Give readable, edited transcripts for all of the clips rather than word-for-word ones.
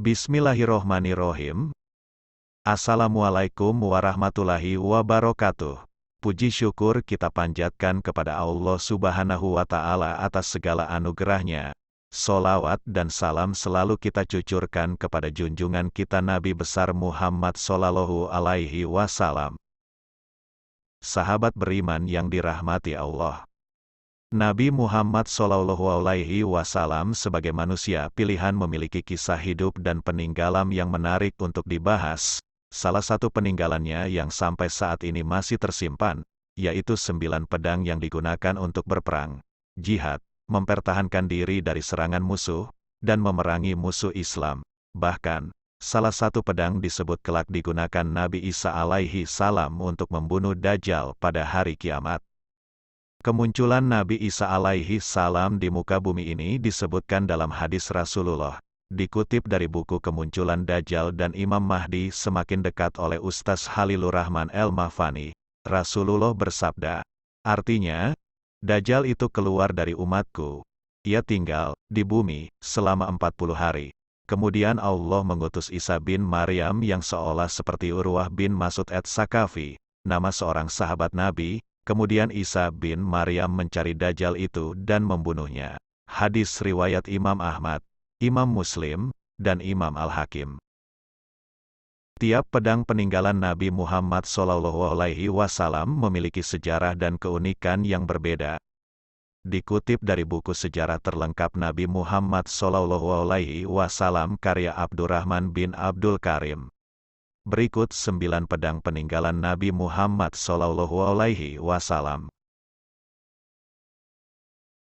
Bismillahirrohmanirrohim. Assalamualaikum warahmatullahi wabarakatuh. Puji syukur kita panjatkan kepada Allah Subhanahu wa Ta'ala atas segala anugerahnya. Sholawat dan salam selalu kita cucurkan kepada junjungan kita Nabi besar Muhammad Sallallahu Alaihi Wasallam. Sahabat beriman yang dirahmati Allah. Nabi Muhammad Sallallahu Alaihi Wasallam sebagai manusia pilihan memiliki kisah hidup dan peninggalan yang menarik untuk dibahas. Salah satu peninggalannya yang sampai saat ini masih tersimpan, yaitu 9 pedang yang digunakan untuk berperang, jihad, mempertahankan diri dari serangan musuh, dan memerangi musuh Islam. Bahkan, salah satu pedang disebut kelak digunakan Nabi Isa alaihi salam untuk membunuh Dajjal pada hari kiamat. Kemunculan Nabi Isa alaihi salam di muka bumi ini disebutkan dalam hadis Rasulullah. Dikutip dari buku Kemunculan Dajjal dan Imam Mahdi semakin dekat oleh Ustaz Halilur Rahman El-Mahfani, Rasulullah bersabda, artinya, Dajjal itu keluar dari umatku. Ia tinggal di bumi selama 40 hari. Kemudian Allah mengutus Isa bin Maryam yang seolah seperti Urwah bin Mas'ud Ats-Tsaqafi, nama seorang sahabat Nabi. Kemudian Isa bin Maryam mencari Dajjal itu dan membunuhnya. Hadis riwayat Imam Ahmad, Imam Muslim, dan Imam Al-Hakim. Tiap pedang peninggalan Nabi Muhammad Sallallahu Alaihi Wasallam memiliki sejarah dan keunikan yang berbeda. Dikutip dari buku sejarah terlengkap Nabi Muhammad Sallallahu Alaihi Wasallam karya Abdurrahman bin Abdul Karim. Berikut 9 pedang peninggalan Nabi Muhammad Sallallahu Alaihi Wasallam.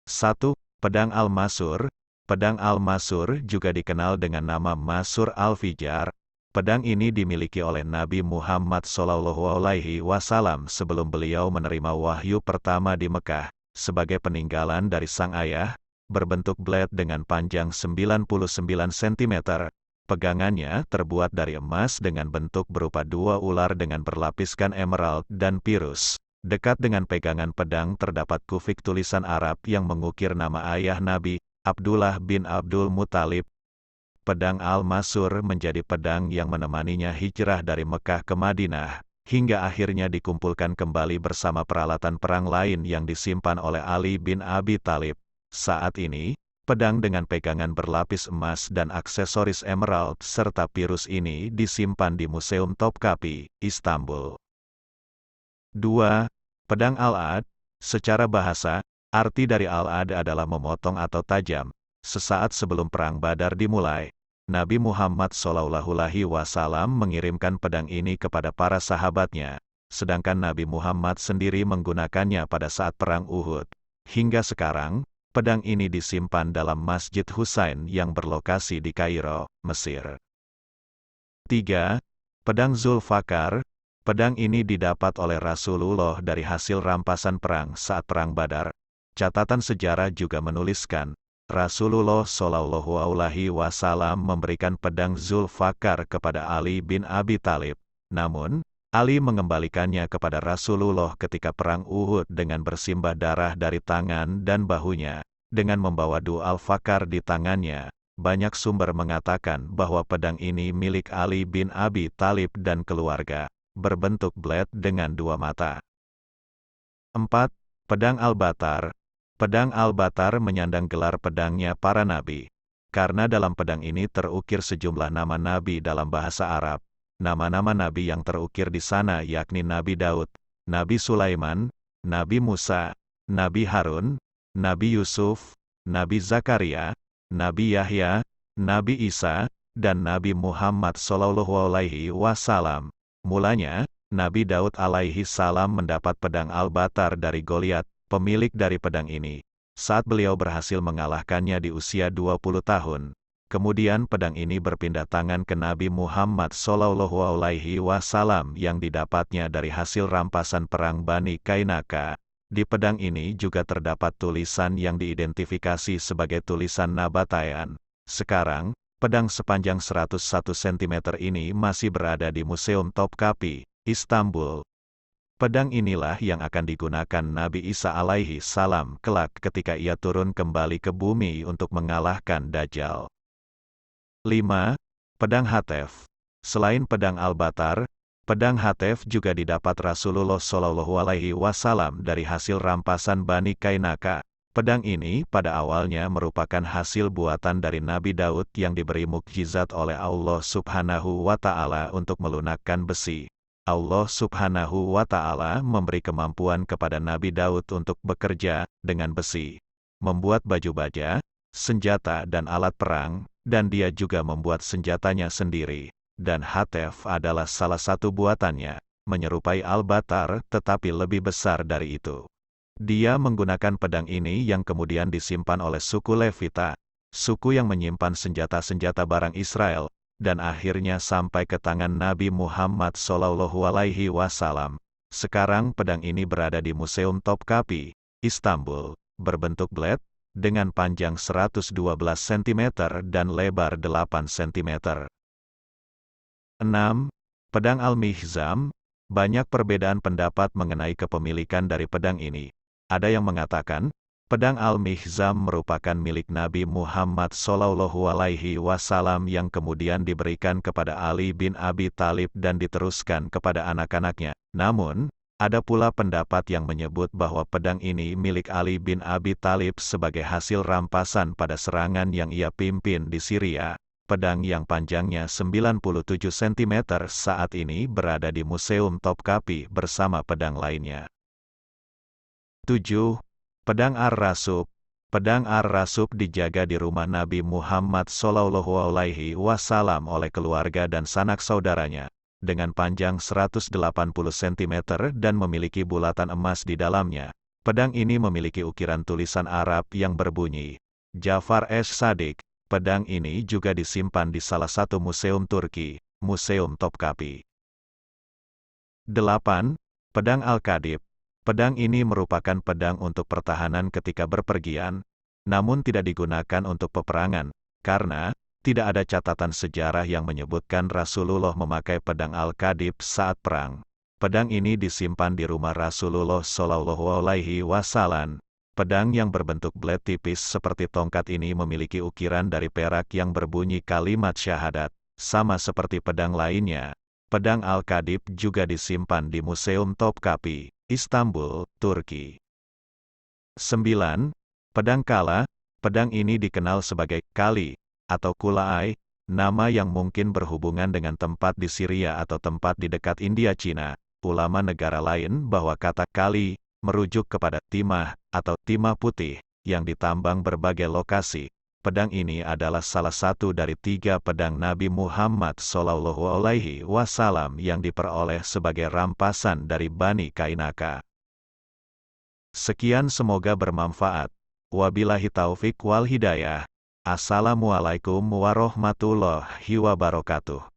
1. Pedang Al-Masur. Pedang Al-Masur juga dikenal dengan nama Masur Al-Fijar. Pedang ini dimiliki oleh Nabi Muhammad Sallallahu Alaihi Wasallam sebelum beliau menerima wahyu pertama di Mekah, sebagai peninggalan dari sang ayah, berbentuk blade dengan panjang 99 cm. Pegangannya terbuat dari emas dengan bentuk berupa 2 ular dengan berlapiskan emerald dan pirus. Dekat dengan pegangan pedang terdapat kufik tulisan Arab yang mengukir nama ayah Nabi, Abdullah bin Abdul Muthalib. Pedang Al-Masur menjadi pedang yang menemaninya hijrah dari Mekah ke Madinah, hingga akhirnya dikumpulkan kembali bersama peralatan perang lain yang disimpan oleh Ali bin Abi Thalib. Saat ini, pedang dengan pegangan berlapis emas dan aksesoris emerald serta pirus ini disimpan di Museum Topkapi, Istanbul. 2. Pedang Al-Ad. Secara bahasa, arti dari Al-Ad adalah memotong atau tajam. Sesaat sebelum Perang Badar dimulai, Nabi Muhammad Sallallahu Alaihi Wasallam mengirimkan pedang ini kepada para sahabatnya, sedangkan Nabi Muhammad sendiri menggunakannya pada saat Perang Uhud. Hingga sekarang, pedang ini disimpan dalam Masjid Husain yang berlokasi di Kairo, Mesir. 3. Pedang Zulfakar. Pedang ini didapat oleh Rasulullah dari hasil rampasan perang saat Perang Badar. Catatan sejarah juga menuliskan, Rasulullah Shallallahu Alaihi Wasallam memberikan pedang Zulfakar kepada Ali bin Abi Thalib. Namun, Ali mengembalikannya kepada Rasulullah ketika Perang Uhud dengan bersimbah darah dari tangan dan bahunya, dengan membawa dual fakar di tangannya. Banyak sumber mengatakan bahwa pedang ini milik Ali bin Abi Thalib dan keluarga, berbentuk blade dengan 2 mata. 4. Pedang Al-Batar. Pedang Al-Batar menyandang gelar pedangnya para nabi. Karena dalam pedang ini terukir sejumlah nama nabi dalam bahasa Arab. Nama-nama nabi yang terukir di sana yakni Nabi Daud, Nabi Sulaiman, Nabi Musa, Nabi Harun, Nabi Yusuf, Nabi Zakaria, Nabi Yahya, Nabi Isa, dan Nabi Muhammad Sallallahu Alaihi Wasallam. Mulanya, Nabi Daud alaihi salam mendapat pedang Al-Batar dari Goliat, pemilik dari pedang ini, saat beliau berhasil mengalahkannya di usia 20 tahun. Kemudian pedang ini berpindah tangan ke Nabi Muhammad Sallallahu Alaihi Wasallam yang didapatnya dari hasil rampasan perang Bani Kainaka. Di pedang ini juga terdapat tulisan yang diidentifikasi sebagai tulisan Nabatayan. Sekarang, pedang sepanjang 101 cm ini masih berada di Museum Topkapi, Istanbul. Pedang inilah yang akan digunakan Nabi Isa alaihi salam kelak ketika ia turun kembali ke bumi untuk mengalahkan Dajjal. 5. Pedang Hatef. Selain pedang Al-Batar, pedang Hatef juga didapat Rasulullah Shallallahu Alaihi Wasallam dari hasil rampasan Bani Kainaka. Pedang ini pada awalnya merupakan hasil buatan dari Nabi Daud yang diberi mukjizat oleh Allah Subhanahu wa Ta'ala untuk melunakkan besi. Allah Subhanahu wa Ta'ala memberi kemampuan kepada Nabi Daud untuk bekerja dengan besi, membuat baju baja, senjata dan alat perang, dan dia juga membuat senjatanya sendiri. Dan Hatef adalah salah satu buatannya, menyerupai Al-Batar tetapi lebih besar dari itu. Dia menggunakan pedang ini yang kemudian disimpan oleh suku Levita, suku yang menyimpan senjata-senjata barang Israel, dan akhirnya sampai ke tangan Nabi Muhammad Shallallahu Alaihi Wasallam. Sekarang pedang ini berada di Museum Topkapi, Istanbul, berbentuk blade, dengan panjang 112 cm dan lebar 8 cm. 6. Pedang Al-Mihzam. Banyak perbedaan pendapat mengenai kepemilikan dari pedang ini. Ada yang mengatakan, pedang Al-Mihzam merupakan milik Nabi Muhammad Shallallahu Alaihi Wasallam yang kemudian diberikan kepada Ali bin Abi Thalib dan diteruskan kepada anak-anaknya. Namun, ada pula pendapat yang menyebut bahwa pedang ini milik Ali bin Abi Thalib sebagai hasil rampasan pada serangan yang ia pimpin di Syria. Pedang yang panjangnya 97 cm saat ini berada di Museum Topkapi bersama pedang lainnya. 7. Pedang Ar-Rasub. Pedang Ar-Rasub dijaga di rumah Nabi Muhammad Shallallahu Alaihi Wasallam oleh keluarga dan sanak saudaranya, dengan panjang 180 cm dan memiliki bulatan emas di dalamnya. Pedang ini memiliki ukiran tulisan Arab yang berbunyi, Jafar es-Sadiq. Pedang ini juga disimpan di salah satu museum Turki, Museum Topkapi. 8. Pedang Al-Qadib. Pedang ini merupakan pedang untuk pertahanan ketika berpergian, namun tidak digunakan untuk peperangan, karena tidak ada catatan sejarah yang menyebutkan Rasulullah memakai pedang Al-Qadib saat perang. Pedang ini disimpan di rumah Rasulullah Shallallahu Alaihi Wasallam. Pedang yang berbentuk blade tipis seperti tongkat ini memiliki ukiran dari perak yang berbunyi kalimat syahadat, sama seperti pedang lainnya. Pedang Al-Qadib juga disimpan di Museum Topkapi, Istanbul, Turki. 9. Pedang Kala. Pedang ini dikenal sebagai Kali, atau Kulai, nama yang mungkin berhubungan dengan tempat di Syria atau tempat di dekat India Cina. Ulama negara lain bahwa kata Kali merujuk kepada timah, atau timah putih, yang ditambang berbagai lokasi. Pedang ini adalah salah satu dari 3 pedang Nabi Muhammad Shallallahu Alaihi Wasallam yang diperoleh sebagai rampasan dari Bani Kainaka. Sekian, semoga bermanfaat. Wabillahi taufik wal hidayah. Assalamualaikum warahmatullahi wabarakatuh.